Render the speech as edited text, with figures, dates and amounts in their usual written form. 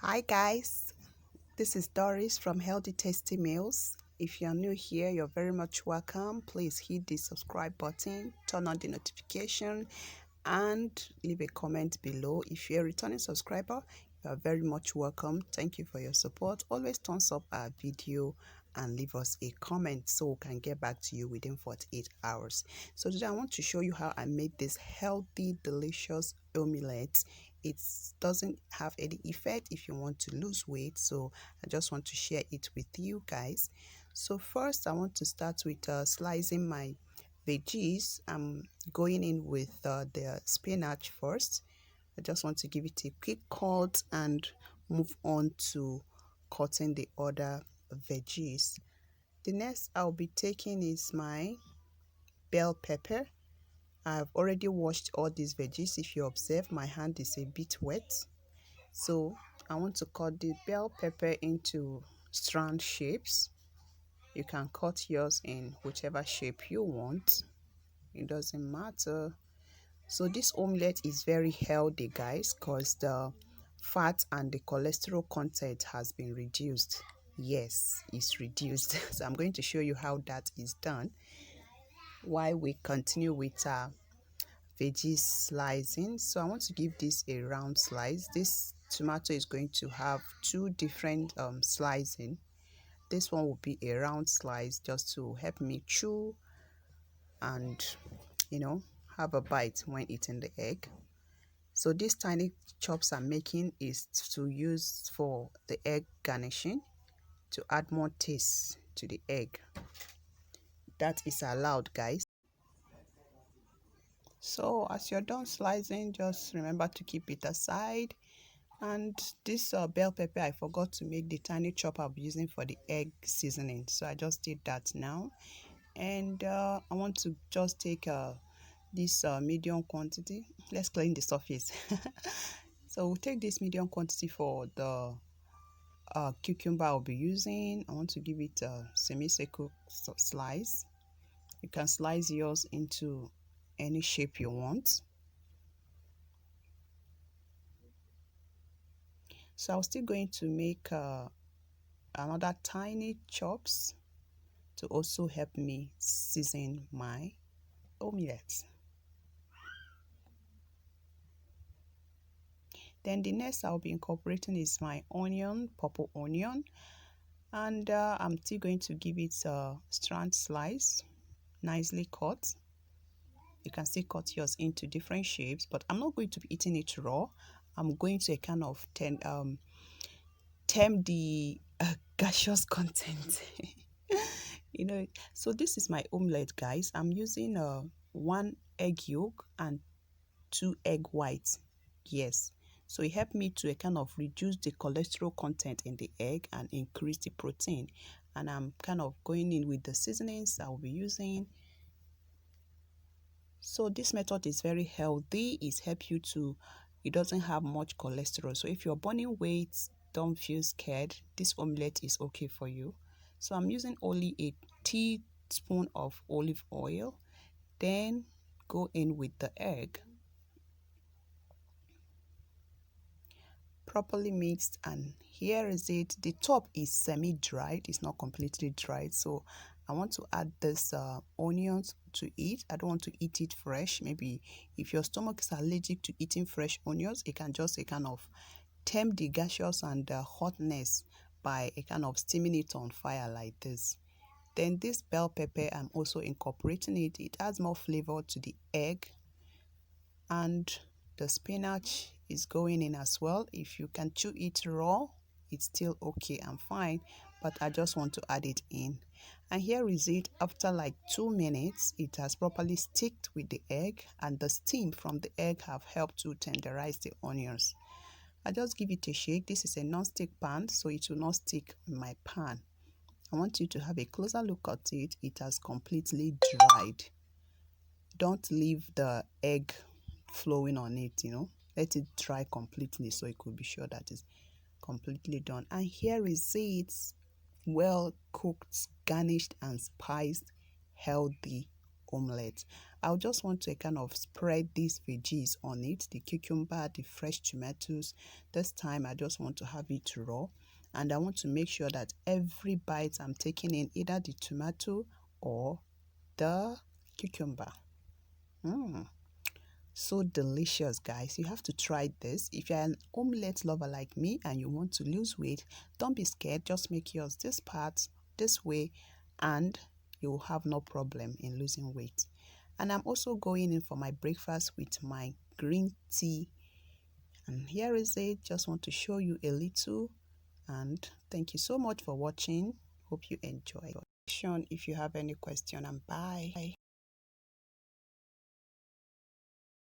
Hi guys, this is Doris from Healthy Tasty Meals. If you're new here, you're very much welcome. Please hit the subscribe button, turn on the notification, and leave a comment below. If you're a returning subscriber, you are very much welcome. Thank you for your support. Always thumbs up our video and leave us a comment so we can get back to you within 48 hours. So today I want to show you how I made this healthy, delicious omelette. It doesn't have any effect if you want to lose weight, so I just want to share it with you guys. So first I want to start with slicing my veggies. I'm going in with the spinach first. I just want to give it a quick cut and move on to cutting the other veggies. The next I'll be taking is my bell pepper. I've already washed all these veggies. If you observe, my hand is a bit wet, so I want to cut the bell pepper into strand shapes. You can cut yours in whichever shape you want, it doesn't matter. So this omelette is very healthy guys, because the fat and the cholesterol content has been reduced. Yes, it's reduced. So I'm going to show you how that is done while we continue with veggie slicing. So I want to give this a round slice. This tomato is going to have two different slicing. This one will be a round slice just to help me chew and have a bite when eating the egg. So these tiny chops I'm making is to use for the egg garnishing, to add more taste to the egg. That is allowed guys. So as you're done slicing, just remember to keep it aside. And this bell pepper, I forgot to make the tiny chop I'll be using for the egg seasoning, so I just did that now. And I want to just take this medium quantity. Let's clean the surface. So we'll take this medium quantity for the cucumber I'll be using. I want to give it a semicircle slice. You can slice yours into any shape you want. So I'm still going to make another tiny chops to also help me season my omelette. Then the next I'll be incorporating is my onion, purple onion, and I'm still going to give it a strand slice, nicely cut. You can still cut yours into different shapes, but I'm not going to be eating it raw. I'm going to kind of tempt the gaseous content. So this is my omelette guys. I'm using 1 egg yolk and 2 egg whites. Yes, so it helped me to kind of reduce the cholesterol content in the egg and increase the protein. And I'm kind of going in with the seasonings I'll be using. So this method is very healthy. It helps you to, it doesn't have much cholesterol. So if you're burning weight, don't feel scared. This omelette is okay for you. So I'm using only a teaspoon of olive oil. Then go in with the egg. Properly mixed, and here is it. The top is semi-dried, it's not completely dried, so I want to add this onions to it. I don't want to eat it fresh. Maybe if your stomach is allergic to eating fresh onions, it can just kind of tempt the gaseous and the hotness by a kind of steaming it on fire like this. Then this bell pepper, I'm also incorporating it. It adds more flavor to the egg, and the spinach is going in as well. If you can chew it raw, it's still okay and fine, but I just want to add it in. And here is it. After like 2 minutes, it has properly sticked with the egg, and the steam from the egg have helped to tenderize the onions. I just give it a shake. This is a non-stick pan, so it will not stick in my pan. I want you to have a closer look at it. It has completely dried. Don't leave the egg flowing on it, let it dry completely so you could be sure that it's completely done. And here is it, well cooked, garnished and spiced healthy omelette. I'll just want to kind of spread these veggies on it, the cucumber, the fresh tomatoes. This time I just want to have it raw, and I want to make sure that every bite I'm taking in either the tomato or the cucumber. So delicious, guys. You have to try this. If you're an omelette lover like me and you want to lose weight, don't be scared. Just make yours this part this way and you'll have no problem in losing weight. And I'm also going in for my breakfast with my green tea, and here is it. Just want to show you a little, and thank you so much for watching. Hope you enjoy. If you have any question, and bye.